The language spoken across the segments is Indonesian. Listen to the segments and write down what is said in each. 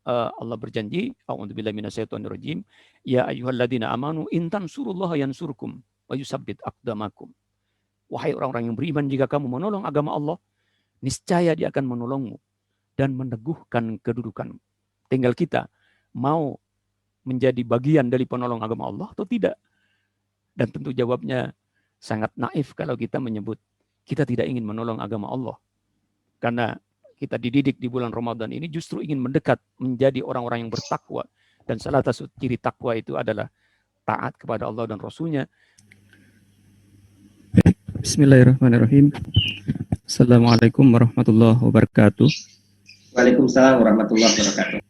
Allah berjanji, a'udzubillahi minasyaitonirrajim, ya ayyuhalladzina amanu in tansurullaha yansurkum wa yusabbit aqdamakum. Wahai orang-orang yang beriman, jika kamu menolong agama Allah, niscaya Dia akan menolongmu dan meneguhkan kedudukanmu. Tinggal kita mau menjadi bagian dari penolong agama Allah atau tidak. Dan tentu jawabnya sangat naif kalau kita menyebut kita tidak ingin menolong agama Allah. Karena kita dididik di bulan Ramadan ini justru ingin mendekat menjadi orang-orang yang bertakwa. Dan salah satu ciri takwa itu adalah taat kepada Allah dan Rasulnya. Bismillahirrahmanirrahim. Assalamualaikum warahmatullahi wabarakatuh. Waalaikumsalam warahmatullahi wabarakatuh.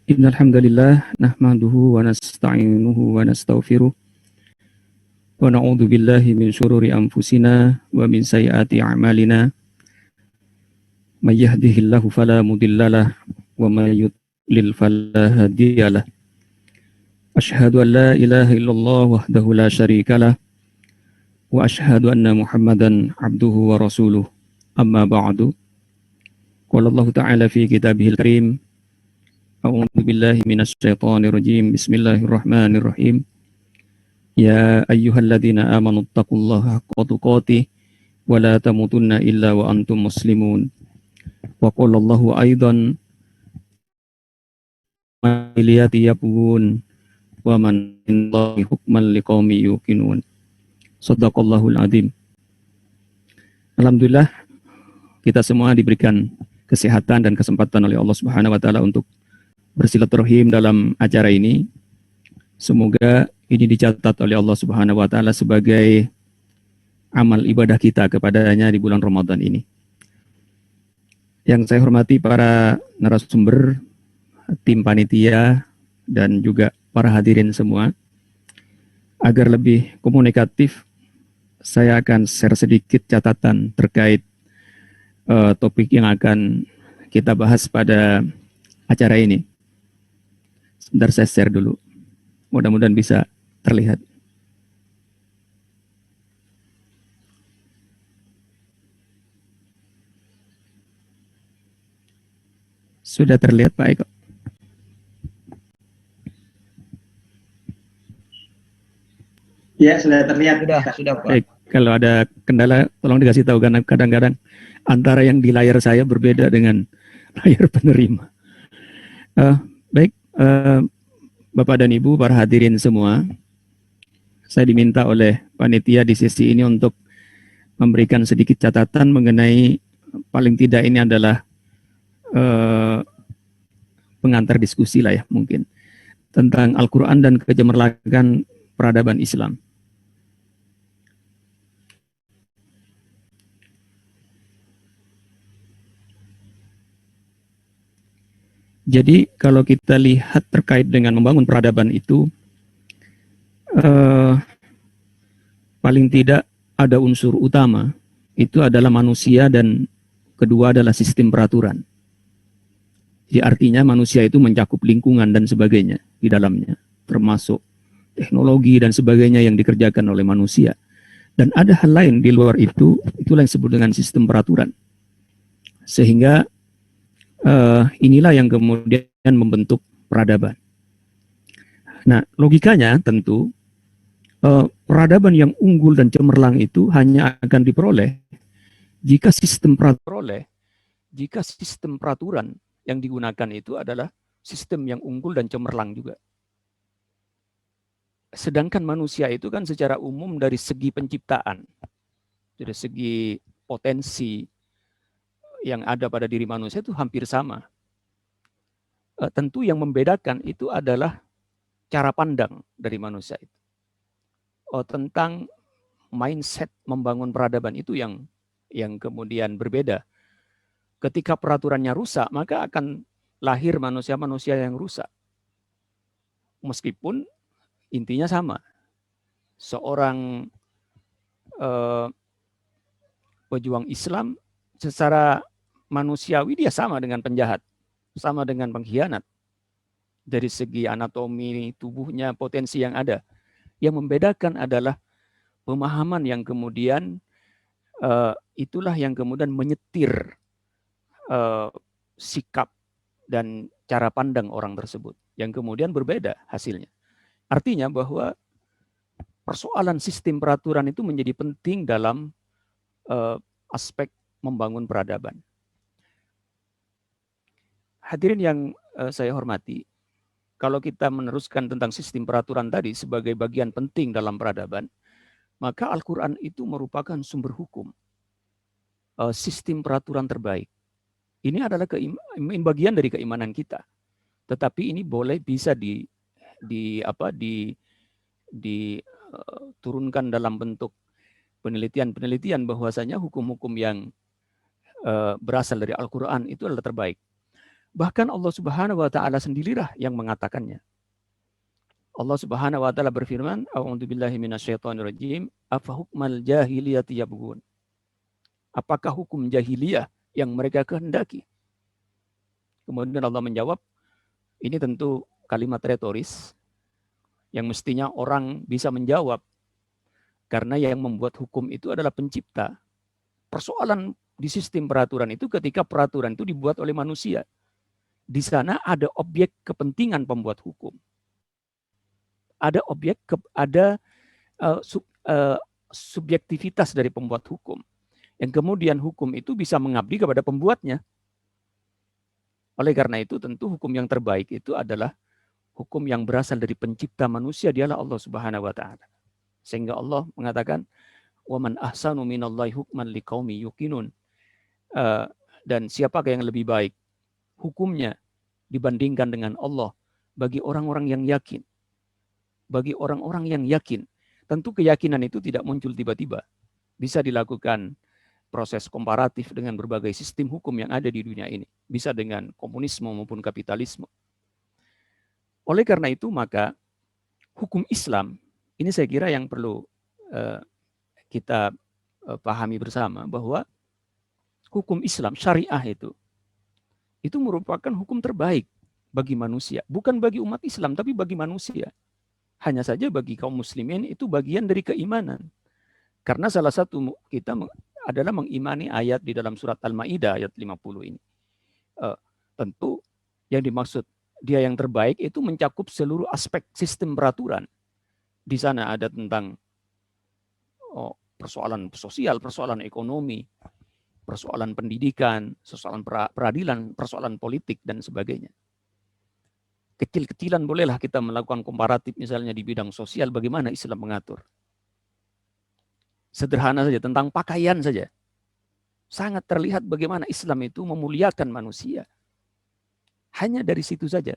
Innal hamdalillah nahmaduhu wa nasta'inuhu wa nastaghfiruh wa na'udzu billahi min syururi anfusina wa min sayyiati a'malina. May yahdihillahu fala mudhillalah wa may yudlil fala hadiyalah. Asyhadu an la ilaha illallah wahdahu la syarikalah wa asyhadu anna Muhammadan abduhu wa rasuluh. Amma ba'du. Qala Allah ta'ala fi kitabihil karim. A'udzu billahi minasy syaithanir rajim. Bismillahirrahmanirrahim. Ya ayyuhalladzina amanu taqullaha haqqa tuqatih wa la tamutunna illa wa antum muslimun. Wa qala Allahu aidan maliyati yabun wa man indahi hukman liqaumi yuqinun. Shadaqallahul adzim. Alhamdulillah kita semua diberikan kesehatan dan kesempatan oleh Allah Subhanahu wa taala untuk bersilaturahim dalam acara ini. Semoga ini dicatat oleh Allah Subhanahu wa taala sebagai amal ibadah kita kepadanya di bulan Ramadan ini. Yang saya hormati para narasumber, tim panitia, dan juga para hadirin semua. Agar lebih komunikatif, saya akan share sedikit catatan terkait topik yang akan kita bahas pada acara ini. Sebentar saya share dulu. Mudah-mudahan bisa terlihat. Sudah terlihat Pak Eko? Ya, sudah terlihat. Sudah Pak. Baik, kalau ada kendala tolong dikasih tahu karena kadang-kadang antara yang di layar saya berbeda dengan layar penerima. Bapak dan Ibu, para hadirin semua, saya diminta oleh panitia di sesi ini untuk memberikan sedikit catatan mengenai, paling tidak ini adalah pengantar diskusi lah ya mungkin, tentang Al-Quran dan kecemerlangan peradaban Islam. Jadi kalau kita lihat terkait dengan membangun peradaban itu, paling tidak ada unsur utama, itu adalah manusia dan kedua adalah sistem peraturan. Jadi artinya manusia itu mencakup lingkungan dan sebagainya di dalamnya, termasuk teknologi dan sebagainya yang dikerjakan oleh manusia. Dan ada hal lain di luar itu, itulah yang disebut dengan sistem peraturan. Sehingga inilah yang kemudian membentuk peradaban. Nah, logikanya tentu peradaban yang unggul dan cemerlang itu hanya akan diperoleh jika sistem peraturan yang digunakan itu adalah sistem yang unggul dan cemerlang juga. Sedangkan manusia itu kan secara umum dari segi penciptaan, dari segi potensi yang ada pada diri manusia itu hampir sama. Tentu yang membedakan itu adalah cara pandang dari manusia itu. Tentang mindset membangun peradaban itu yang kemudian berbeda. Ketika peraturannya rusak, maka akan lahir manusia-manusia yang rusak. Meskipun intinya sama. Seorang pejuang Islam secara manusiawi dia sama dengan penjahat, sama dengan pengkhianat. Dari segi anatomi tubuhnya, potensi yang ada. Yang membedakan adalah pemahaman yang kemudian itulah yang kemudian menyetir sikap dan cara pandang orang tersebut yang kemudian berbeda hasilnya. Artinya bahwa persoalan sistem peraturan itu menjadi penting dalam aspek membangun peradaban. Hadirin yang saya hormati, kalau kita meneruskan tentang sistem peraturan tadi sebagai bagian penting dalam peradaban, maka Al-Quran itu merupakan sumber hukum, sistem peraturan terbaik. Ini adalah bagian dari keimanan kita. Tetapi ini bisa diturunkan dalam bentuk penelitian bahwasanya hukum-hukum yang berasal dari Al-Quran itu adalah terbaik. Bahkan Allah Subhanahu wa taala sendirilah yang mengatakannya. Allah Subhanahu wa taala berfirman, "A'udzubillahi minasyaitonirrajim, afa hukmal jahiliyati yabghun." Apakah hukum jahiliyah yang mereka kehendaki? Kemudian Allah menjawab, ini tentu kalimat retoris yang mestinya orang bisa menjawab, karena yang membuat hukum itu adalah pencipta. Persoalan di sistem peraturan itu ketika peraturan itu dibuat oleh manusia. Di sana ada objek kepentingan pembuat hukum. Ada subjektivitas dari pembuat hukum. Yang kemudian hukum itu bisa mengabdi kepada pembuatnya. Oleh karena itu tentu hukum yang terbaik itu adalah hukum yang berasal dari pencipta manusia, dialah Allah Subhanahu wa taala. Sehingga Allah mengatakan, "Wa man ahsanu minallahi hukman liqaumi yuqinun." Dan siapakah yang lebih baik hukumnya dibandingkan dengan Allah bagi orang-orang yang yakin. Bagi orang-orang yang yakin. Tentu keyakinan itu tidak muncul tiba-tiba. Bisa dilakukan proses komparatif dengan berbagai sistem hukum yang ada di dunia ini. Bisa dengan komunisme maupun kapitalisme. Oleh karena itu maka hukum Islam, ini saya kira yang perlu kita pahami bersama, bahwa hukum Islam, syariah itu merupakan hukum terbaik bagi manusia. Bukan bagi umat Islam, tapi bagi manusia. Hanya saja bagi kaum muslimin itu bagian dari keimanan. Karena salah satu kita adalah mengimani ayat di dalam surat Al-Maidah ayat 50 ini. Tentu yang dimaksud dia yang terbaik itu mencakup seluruh aspek sistem peraturan. Di sana ada tentang persoalan sosial, persoalan ekonomi, persoalan pendidikan, persoalan peradilan, persoalan politik, dan sebagainya. Kecil-kecilan bolehlah kita melakukan komparatif misalnya di bidang sosial, bagaimana Islam mengatur. Sederhana saja, tentang pakaian saja. Sangat terlihat bagaimana Islam itu memuliakan manusia. Hanya dari situ saja.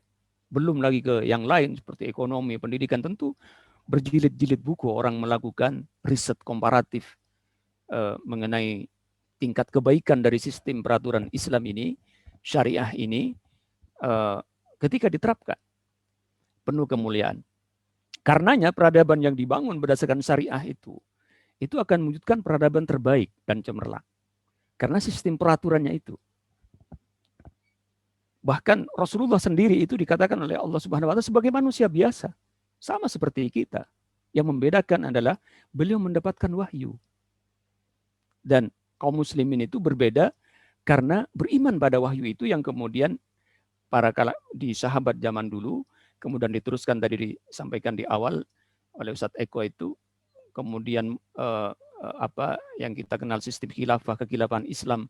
Belum lagi ke yang lain seperti ekonomi, pendidikan, tentu berjilid-jilid buku orang melakukan riset komparatif mengenai tingkat kebaikan dari sistem peraturan Islam ini, syariah ini, ketika diterapkan. Penuh kemuliaan. Karenanya peradaban yang dibangun berdasarkan syariah itu akan mewujudkan peradaban terbaik dan cemerlang. Karena sistem peraturannya itu. Bahkan Rasulullah sendiri itu dikatakan oleh Allah Subhanahu wa taala sebagai manusia biasa. Sama seperti kita. Yang membedakan adalah beliau mendapatkan wahyu. Dan kaum muslimin itu berbeda karena beriman pada wahyu itu yang kemudian di sahabat zaman dulu, kemudian diteruskan tadi disampaikan di awal oleh Ustadz Eko itu, kemudian apa yang kita kenal sistem khilafah, kekhilafahan Islam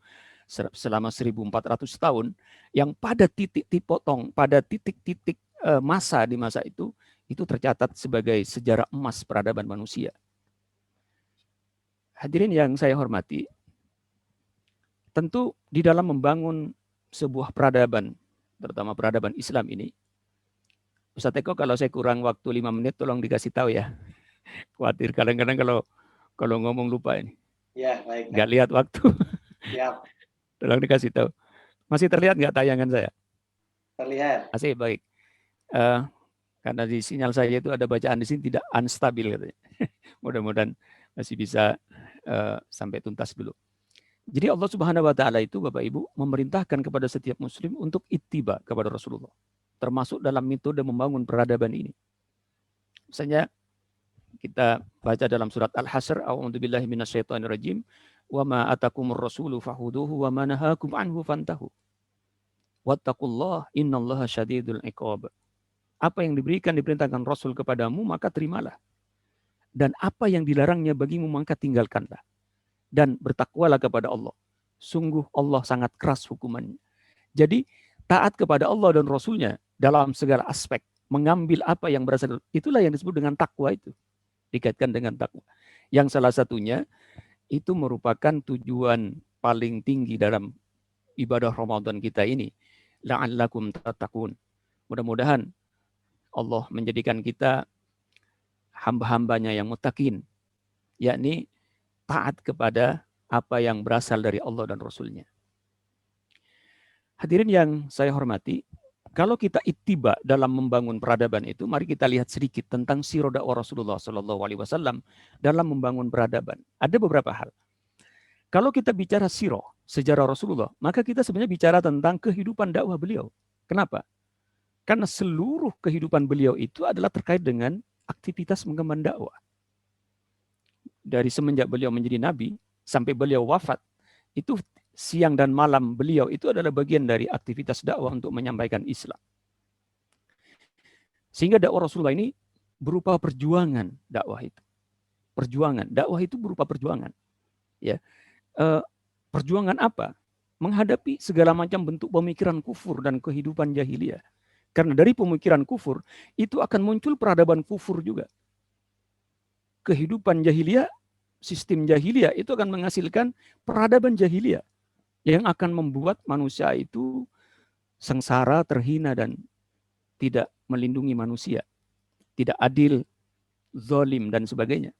selama 1400 tahun, yang pada titik-titik masa di masa itu tercatat sebagai sejarah emas peradaban manusia. Hadirin yang saya hormati, tentu di dalam membangun sebuah peradaban, terutama peradaban Islam ini, Ustadz Eko kalau saya kurang waktu 5 menit tolong dikasih tahu ya. Khawatir kadang-kadang kalau ngomong lupa ini. Ya, baik. Nggak lihat waktu. Siap. Tolong dikasih tahu. Masih terlihat nggak tayangan saya? Terlihat. Masih, baik. Karena di sinyal saya itu ada bacaan di sini tidak unstabil katanya. Mudah-mudahan masih bisa sampai tuntas dulu. Jadi Allah Subhanahu wa taala itu Bapak Ibu memerintahkan kepada setiap muslim untuk ittiba kepada Rasulullah. Termasuk dalam metode membangun peradaban ini. Misalnya kita baca dalam surat Al-Hasr, a'udzubillahi minasyaitonirrajim, wa ma atakumur rasulu fahuduhu wa ma nahakum anhu fantahu. Wattaqullah innallaha syadidul iqab. Apa yang diperintahkan Rasul kepadamu, maka terimalah. Dan apa yang dilarangnya bagimu, maka tinggalkanlah. Dan bertakwalah kepada Allah. Sungguh Allah sangat keras hukumannya. Jadi taat kepada Allah dan Rasulnya dalam segala aspek. Mengambil apa yang berasal, itulah yang disebut dengan takwa itu. Dikaitkan dengan takwa. Yang salah satunya, itu merupakan tujuan paling tinggi dalam ibadah Ramadan kita ini. La'allakum tattaqun. Mudah-mudahan Allah menjadikan kita hamba-hambanya yang muttaqin, yakni taat kepada apa yang berasal dari Allah dan Rasulnya. Hadirin yang saya hormati, kalau kita ittiba dalam membangun peradaban itu, mari kita lihat sedikit tentang sirah dakwah Rasulullah SAW dalam membangun peradaban. Ada beberapa hal. Kalau kita bicara sirah, sejarah Rasulullah, maka kita sebenarnya bicara tentang kehidupan dakwah beliau. Kenapa? Karena seluruh kehidupan beliau itu adalah terkait dengan aktivitas mengemban dakwah. Dari semenjak beliau menjadi nabi sampai beliau wafat, itu siang dan malam beliau itu adalah bagian dari aktivitas dakwah untuk menyampaikan Islam. Sehingga dakwah Rasulullah ini berupa perjuangan dakwah itu. Perjuangan, dakwah itu berupa perjuangan. Ya, perjuangan apa? Menghadapi segala macam bentuk pemikiran kufur dan kehidupan jahiliyah. Karena dari pemikiran kufur itu akan muncul peradaban kufur juga. Kehidupan jahiliyah, sistem jahiliyah itu akan menghasilkan peradaban jahiliyah yang akan membuat manusia itu sengsara, terhina, dan tidak melindungi manusia. Tidak adil, zalim, dan sebagainya.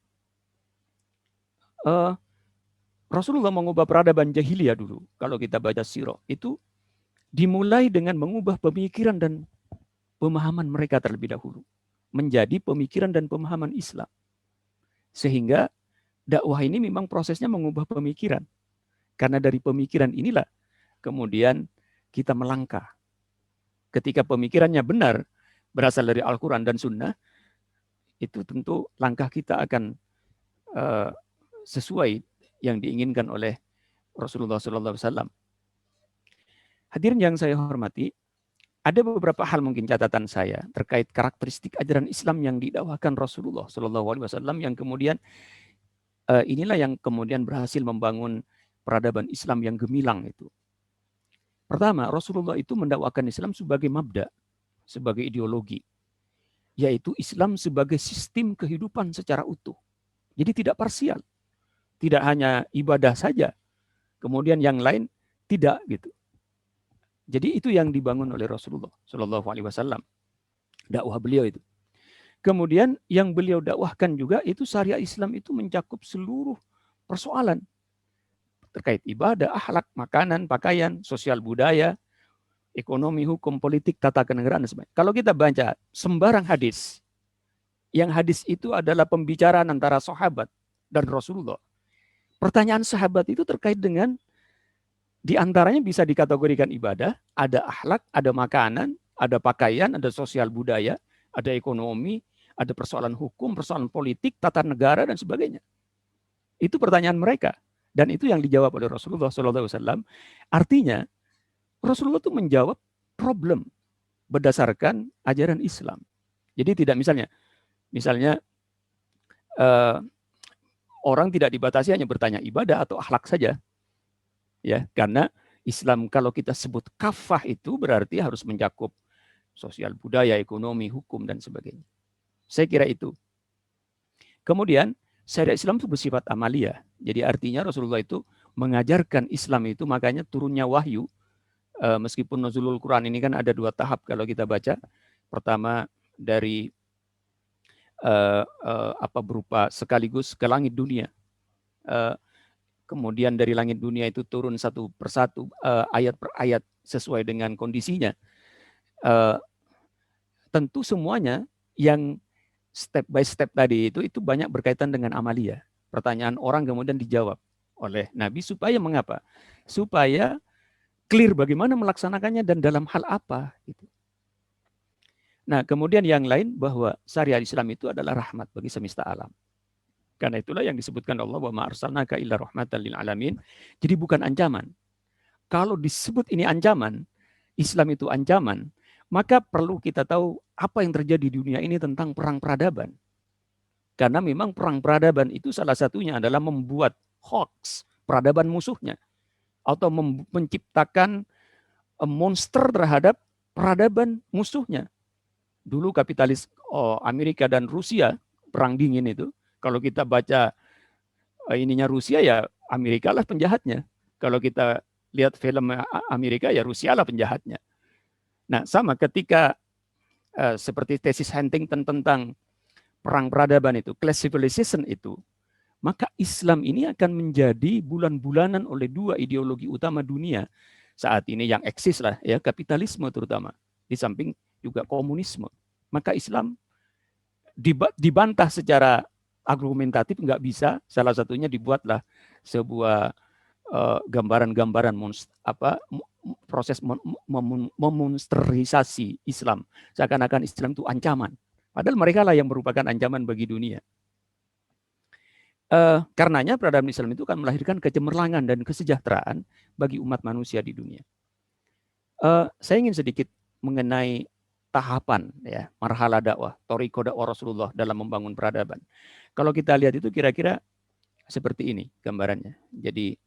Rasulullah mengubah peradaban jahiliyah dulu. Kalau kita baca sirah, itu dimulai dengan mengubah pemikiran dan pemahaman mereka terlebih dahulu. Menjadi pemikiran dan pemahaman Islam. Sehingga dakwah ini memang prosesnya mengubah pemikiran. Karena dari pemikiran inilah kemudian kita melangkah. Ketika pemikirannya benar, berasal dari Al-Quran dan Sunnah, itu tentu langkah kita akan sesuai yang diinginkan oleh Rasulullah SAW. Hadirin yang saya hormati, ada beberapa hal mungkin catatan saya terkait karakteristik ajaran Islam yang didakwahkan Rasulullah SAW yang kemudian inilah yang kemudian berhasil membangun peradaban Islam yang gemilang itu. Pertama, Rasulullah itu mendakwakan Islam sebagai mabda, sebagai ideologi, yaitu Islam sebagai sistem kehidupan secara utuh. Jadi tidak parsial, tidak hanya ibadah saja, kemudian yang lain tidak gitu. Jadi itu yang dibangun oleh Rasulullah SAW, dakwah beliau itu. Kemudian yang beliau dakwahkan juga itu syariat Islam itu mencakup seluruh persoalan terkait ibadah, akhlak, makanan, pakaian, sosial budaya, ekonomi, hukum, politik, tata kenegaraan, dan sebagainya. Kalau kita baca sembarang hadis, yang hadis itu adalah pembicaraan antara sahabat dan Rasulullah. Pertanyaan sahabat itu terkait dengan, di antaranya bisa dikategorikan ibadah, ada akhlak, ada makanan, ada pakaian, ada sosial budaya, ada ekonomi, ada persoalan hukum, persoalan politik, tata negara, dan sebagainya. Itu pertanyaan mereka. Dan itu yang dijawab oleh Rasulullah SAW. Artinya, Rasulullah itu menjawab problem berdasarkan ajaran Islam. Jadi tidak misalnya orang tidak dibatasi hanya bertanya ibadah atau akhlak saja. Ya, karena Islam kalau kita sebut kafah itu berarti harus mencakup sosial budaya, ekonomi, hukum, dan sebagainya. Saya kira itu. Kemudian, syariat Islam itu bersifat amaliyah. Jadi artinya Rasulullah itu mengajarkan Islam itu, makanya turunnya wahyu. Meskipun nuzulul Quran ini kan ada 2 tahap kalau kita baca. Pertama dari berupa sekaligus ke langit dunia. Kemudian dari langit dunia itu turun satu persatu, ayat per ayat sesuai dengan kondisinya. Tentu semuanya yang step by step tadi itu banyak berkaitan dengan amalia. Pertanyaan orang kemudian dijawab oleh Nabi supaya mengapa? Supaya clear bagaimana melaksanakannya dan dalam hal apa. Gitu. Nah, kemudian yang lain bahwa syariat Islam itu adalah rahmat bagi semesta alam. Karena itulah yang disebutkan Allah wa ma arsalnaka illa rahmatan lil alamin. Jadi bukan ancaman. Kalau disebut ini ancaman, Islam itu ancaman, maka perlu kita tahu apa yang terjadi di dunia ini tentang perang peradaban. Karena memang perang peradaban itu salah satunya adalah membuat hoax peradaban musuhnya. Atau menciptakan monster terhadap peradaban musuhnya. Dulu kapitalis Amerika dan Rusia, perang dingin itu, kalau kita baca ininya Rusia, ya Amerika lah penjahatnya. Kalau kita lihat film Amerika, ya Rusia lah penjahatnya. Nah, sama ketika seperti tesis Huntington tentang perang peradaban itu, class civilization itu, maka Islam ini akan menjadi bulan-bulanan oleh dua ideologi utama dunia saat ini yang eksis lah, ya, kapitalisme terutama, di samping juga komunisme. Maka Islam dibantah secara argumentatif nggak bisa, salah satunya dibuatlah sebuah gambaran-gambaran proses memonsterisasi Islam, seakan-akan Islam itu ancaman, padahal mereka lah yang merupakan ancaman bagi dunia. Karenanya peradaban Islam itu akan melahirkan kecemerlangan dan kesejahteraan bagi umat manusia di dunia. Saya ingin sedikit mengenai tahapan, ya, marhalah dakwah, thariqah dakwah Rasulullah dalam membangun peradaban. Kalau kita lihat itu kira-kira seperti ini gambarannya. Jadi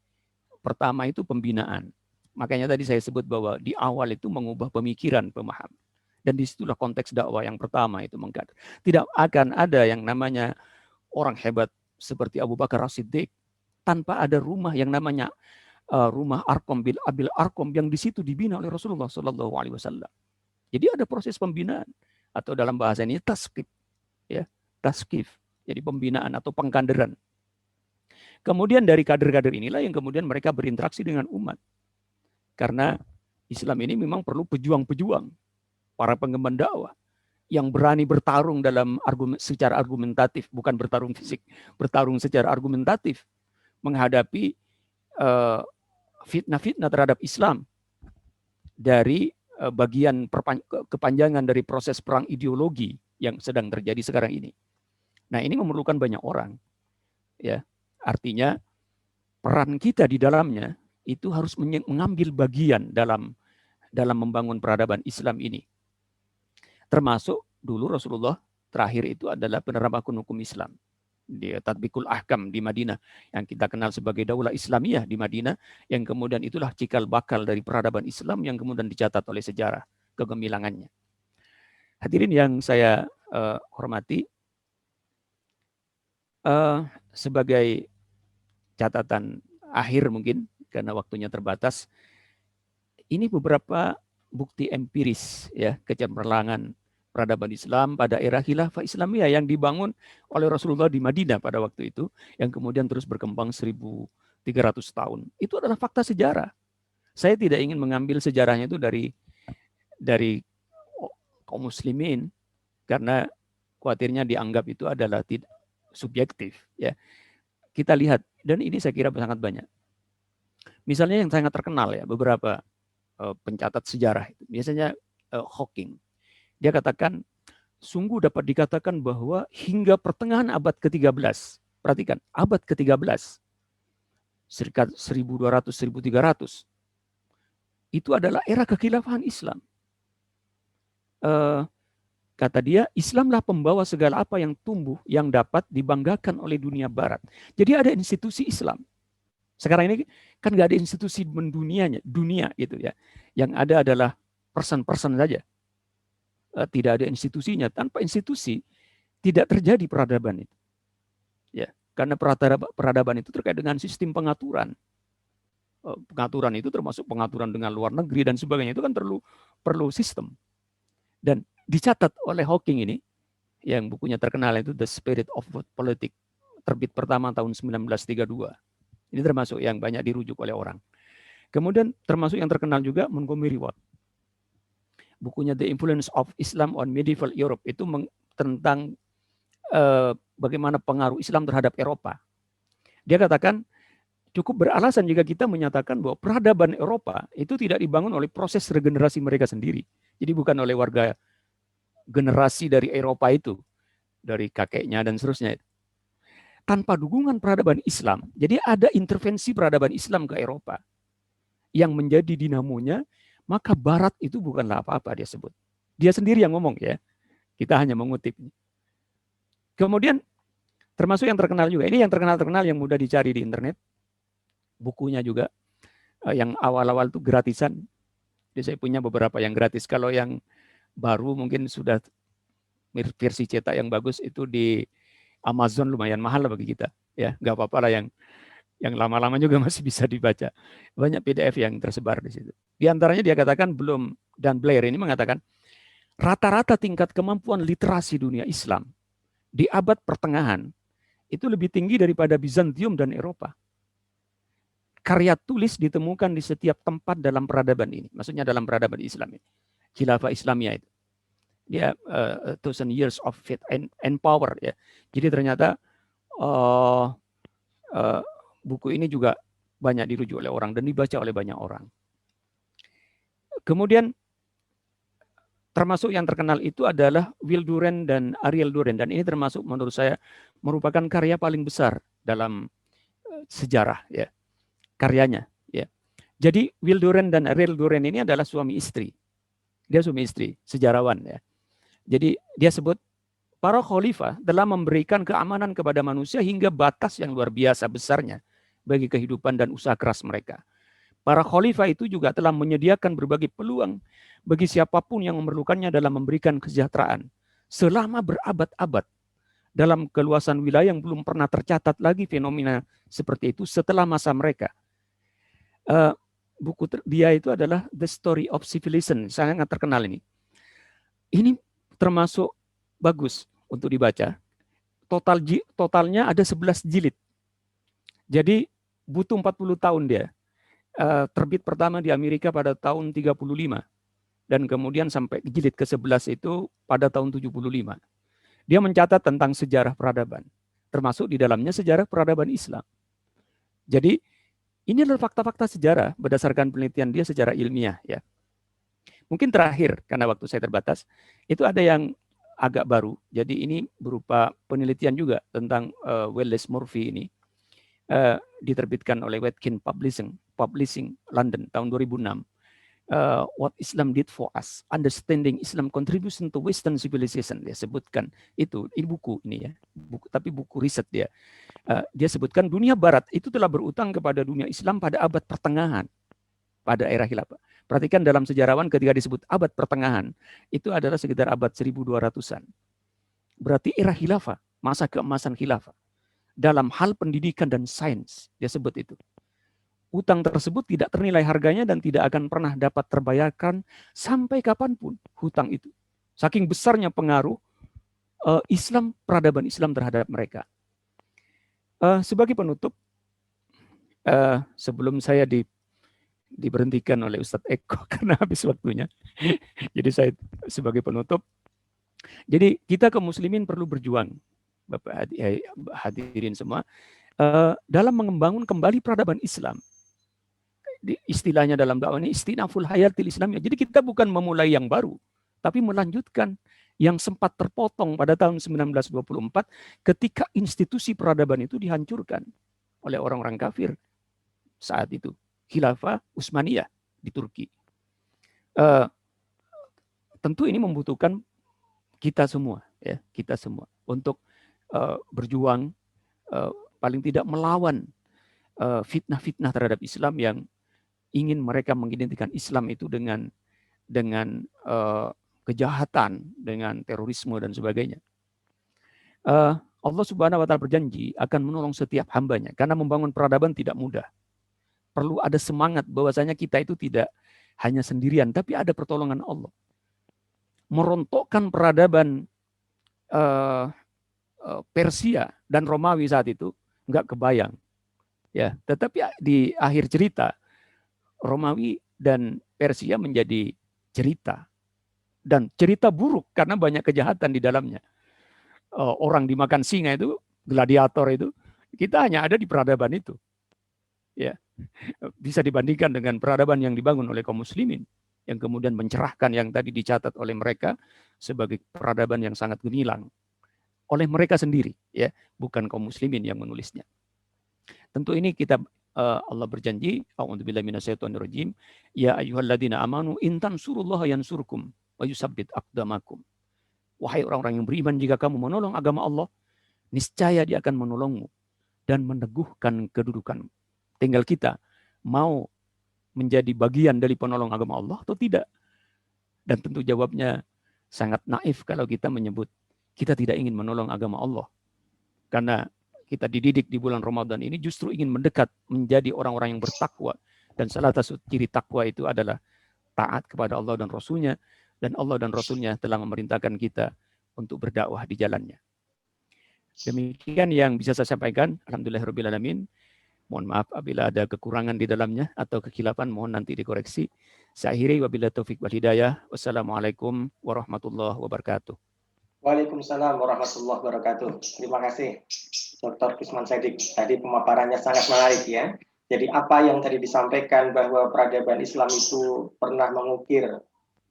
pertama itu pembinaan. Makanya tadi saya sebut bahwa di awal itu mengubah pemikiran, pemahaman. Dan disitulah konteks dakwah yang pertama itu mengkader. Tidak akan ada yang namanya orang hebat seperti Abu Bakar As-Siddiq tanpa ada rumah yang namanya rumah Arqam bil Abil Arqam yang di situ dibina oleh Rasulullah SAW. Jadi ada proses pembinaan, atau dalam bahasa ini taskif, ya, taskif. Jadi pembinaan atau pengkaderan. Kemudian dari kader-kader inilah yang kemudian mereka berinteraksi dengan umat. Karena Islam ini memang perlu pejuang-pejuang, para pengemban dakwah yang berani bertarung dalam secara argumentatif, bukan bertarung fisik, bertarung secara argumentatif menghadapi fitnah-fitnah terhadap Islam dari bagian kepanjangan dari proses perang ideologi yang sedang terjadi sekarang ini. Nah, ini memerlukan banyak orang, ya. Artinya peran kita di dalamnya itu harus mengambil bagian dalam membangun peradaban Islam ini. Termasuk dulu Rasulullah terakhir itu adalah penerapan hukum Islam. Di Tatbikul Ahkam di Madinah, yang kita kenal sebagai Daulah Islamiyah di Madinah, yang kemudian itulah cikal bakal dari peradaban Islam yang kemudian dicatat oleh sejarah kegemilangannya. Hadirin yang saya hormati, sebagai catatan akhir mungkin, karena waktunya terbatas, ini beberapa bukti empiris, ya, kecemerlangan peradaban Islam pada era khilafah Islamiyah yang dibangun oleh Rasulullah di Madinah pada waktu itu, yang kemudian terus berkembang 1300 tahun. Itu adalah fakta sejarah. Saya tidak ingin mengambil sejarahnya itu dari kaum muslimin, karena khawatirnya dianggap itu adalah tidak subjektif, ya. Kita lihat, dan ini saya kira sangat banyak. Misalnya yang sangat terkenal, ya, beberapa pencatat sejarah itu, biasanya Hawking. Dia katakan, sungguh dapat dikatakan bahwa hingga pertengahan abad ke-13, perhatikan, abad ke-13, sekitar 1200-1300, itu adalah era kekhilafahan Islam. Kata dia, Islamlah pembawa segala apa yang tumbuh, yang dapat dibanggakan oleh dunia barat. Jadi ada institusi Islam. Sekarang ini kan nggak ada institusi dunia gitu, ya. Yang ada adalah person-person saja. Tidak ada institusinya. Tanpa institusi tidak terjadi peradaban itu, ya. Karena peradaban itu terkait dengan sistem pengaturan. Pengaturan itu termasuk pengaturan dengan luar negeri dan sebagainya, itu kan perlu sistem. Dan dicatat oleh Hawking ini, yang bukunya terkenal itu The Spirit of Politics, terbit pertama tahun 1932. Ini termasuk yang banyak dirujuk oleh orang. Kemudian termasuk yang terkenal juga Montgomery Ward. Bukunya The Influence of Islam on Medieval Europe, itu tentang bagaimana pengaruh Islam terhadap Eropa. Dia katakan, cukup beralasan jika kita menyatakan bahwa peradaban Eropa itu tidak dibangun oleh proses regenerasi mereka sendiri. Jadi bukan oleh warga generasi dari Eropa itu, dari kakeknya dan seterusnya. Tanpa dukungan peradaban Islam, jadi ada intervensi peradaban Islam ke Eropa yang menjadi dinamonya maka Barat itu bukanlah apa-apa dia sebut. Dia sendiri yang ngomong ya. Kita hanya mengutip. Kemudian termasuk yang terkenal juga. Ini yang terkenal yang mudah dicari di internet. Bukunya juga yang awal-awal itu gratisan. Jadi saya punya beberapa yang gratis. Kalau yang baru mungkin sudah versi cetak yang bagus itu di Amazon lumayan mahal lah bagi kita. Ya, nggak apa-apa lah yang lama-lama juga masih bisa dibaca. Banyak PDF yang tersebar di situ. Di antaranya dia katakan Bloom dan Blair ini mengatakan rata-rata tingkat kemampuan literasi dunia Islam di abad pertengahan itu lebih tinggi daripada Bizantium dan Eropa. Karya tulis ditemukan di setiap tempat dalam peradaban ini. Maksudnya dalam peradaban Islam ini. Khilafah Islamiyah itu. Dia 1000 years of faith and power. Ya. Jadi ternyata buku ini juga banyak dirujuk oleh orang dan dibaca oleh banyak orang. Kemudian termasuk yang terkenal itu adalah Will Durant dan Ariel Durant. Dan ini termasuk menurut saya merupakan karya paling besar dalam sejarah ya, karyanya. Ya. Jadi Will Durant dan Ariel Durant ini adalah suami istri. Dia suami istri, sejarawan ya. Jadi dia sebut para khalifah telah memberikan keamanan kepada manusia hingga batas yang luar biasa besarnya bagi kehidupan dan usaha keras mereka. Para khalifah itu juga telah menyediakan berbagai peluang bagi siapapun yang memerlukannya dalam memberikan kesejahteraan selama berabad-abad. Dalam keluasan wilayah yang belum pernah tercatat lagi fenomena seperti itu setelah masa mereka. Buku dia itu adalah The Story of Civilization, sangat terkenal ini. Ini termasuk bagus untuk dibaca. Totalnya ada 11 jilid. Jadi butuh 40 tahun dia. Terbit pertama di Amerika pada tahun 35 dan kemudian sampai jilid ke-11 itu pada tahun 75. Dia mencatat tentang sejarah peradaban, termasuk di dalamnya sejarah peradaban Islam. Jadi ini adalah fakta-fakta sejarah berdasarkan penelitian dia secara ilmiah ya. Mungkin terakhir karena waktu saya terbatas, itu ada yang agak baru. Jadi ini berupa penelitian juga tentang Wallace Murphy ini. Diterbitkan oleh Wetkin Publishing London tahun 2006. What Islam Did for Us, Understanding Islam Contribution to Western Civilization. Dia sebutkan itu, ini buku ini ya, tapi buku riset dia. Dia sebutkan dunia Barat itu telah berutang kepada dunia Islam pada abad pertengahan, pada era khilafah. Perhatikan dalam sejarawan ketika disebut abad pertengahan, itu adalah sekitar abad 1200-an. Berarti era khilafah, masa keemasan khilafah. Dalam hal pendidikan dan sains, dia sebut itu. Utang tersebut tidak ternilai harganya dan tidak akan pernah dapat terbayarkan sampai kapanpun hutang itu. Saking besarnya pengaruh Islam, peradaban Islam terhadap mereka. Sebagai penutup, sebelum saya diberhentikan oleh Ustadz Eko karena habis waktunya. Jadi saya sebagai penutup, jadi kita kaum muslimin perlu berjuang, Bapak hadirin semua, dalam mengembangkan kembali peradaban Islam. Istilahnya dalam dakwah ini istinaful hayatil Islamiyah. Jadi kita bukan memulai yang baru, tapi melanjutkan yang sempat terpotong pada tahun 1924 ketika institusi peradaban itu dihancurkan oleh orang-orang kafir saat itu. Khilafah Utsmaniyah di Turki. Tentu ini membutuhkan kita semua, ya, kita semua untuk berjuang, paling tidak melawan fitnah-fitnah terhadap Islam yang ingin mereka mengidentikan Islam itu dengan kejahatan, dengan terorisme dan sebagainya. Allah Subhanahu wa Ta'ala berjanji akan menolong setiap hambanya karena membangun peradaban tidak mudah. Perlu ada semangat bahwasanya kita itu tidak hanya sendirian, tapi ada pertolongan Allah. Merontokkan peradaban Persia dan Romawi saat itu nggak kebayang, ya. Tetapi di akhir cerita Romawi dan Persia menjadi cerita dan cerita buruk karena banyak kejahatan di dalamnya. Orang dimakan singa itu, gladiator itu, kita hanya ada di peradaban itu, ya. Bisa dibandingkan dengan peradaban yang dibangun oleh kaum muslimin yang kemudian mencerahkan yang tadi dicatat oleh mereka sebagai peradaban yang sangat gemilang oleh mereka sendiri, ya, bukan kaum muslimin yang menulisnya. Tentu ini kita Allah berjanji, a'udzubillahi minasyaitonirrajim, ya ayyuhalladzina amanu in tansurullaha yansurkum wa yusabbit aqdamakum. Wahai orang-orang yang beriman, jika kamu menolong agama Allah, niscaya Dia akan menolongmu dan meneguhkan kedudukanmu. Tinggal kita mau menjadi bagian dari penolong agama Allah atau tidak. Dan tentu jawabnya sangat naif kalau kita menyebut kita tidak ingin menolong agama Allah. Karena kita dididik di bulan Ramadan ini justru ingin mendekat menjadi orang-orang yang bertakwa. Dan salah satu ciri takwa itu adalah taat kepada Allah dan Rasulnya. Dan Allah dan Rasulnya telah memerintahkan kita untuk berdakwah di jalannya. Demikian yang bisa saya sampaikan. Alhamdulillahirrabbilalamin. Mohon maaf apabila ada kekurangan di dalamnya atau kekhilafan, mohon nanti dikoreksi. Saya akhiri wabillahi taufik wal hidayah. Wassalamualaikum warahmatullahi wabarakatuh. Waalaikumsalam warahmatullahi wabarakatuh. Terima kasih Dr. Kisman Saidik. Tadi pemaparannya sangat menarik ya. Jadi apa yang tadi disampaikan bahwa peradaban Islam itu pernah mengukir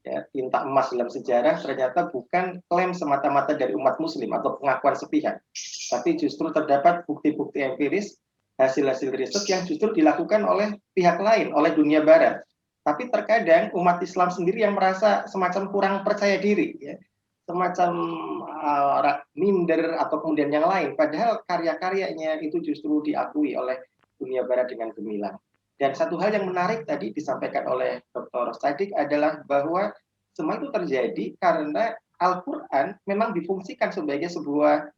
ya, tinta emas dalam sejarah, ternyata bukan klaim semata-mata dari umat muslim atau pengakuan sepihak. Tapi justru terdapat bukti-bukti empiris, hasil-hasil riset yang justru dilakukan oleh pihak lain, oleh dunia barat. Tapi terkadang umat Islam sendiri yang merasa semacam kurang percaya diri ya. Semacam minder atau kemudian yang lain, padahal karya-karyanya itu justru diakui oleh dunia barat dengan gemilang. Dan satu hal yang menarik tadi disampaikan oleh Dr. Saidik adalah bahwa semua itu terjadi karena Al-Quran memang difungsikan sebagai sebuah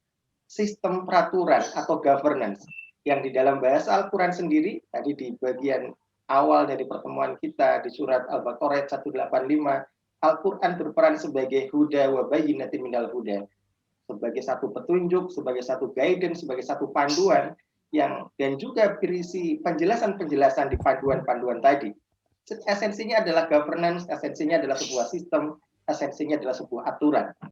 sistem peraturan atau governance, yang di dalam bahasa Al-Quran sendiri, tadi di bagian awal dari pertemuan kita di surat Al-Baqarah 185, Al-Quran berperan sebagai huda wa bayyinatin minal huda, sebagai satu petunjuk, sebagai satu guidance, sebagai satu panduan yang dan juga berisi penjelasan-penjelasan di panduan-panduan tadi. Esensinya adalah governance, esensinya adalah sebuah sistem, esensinya adalah sebuah aturan.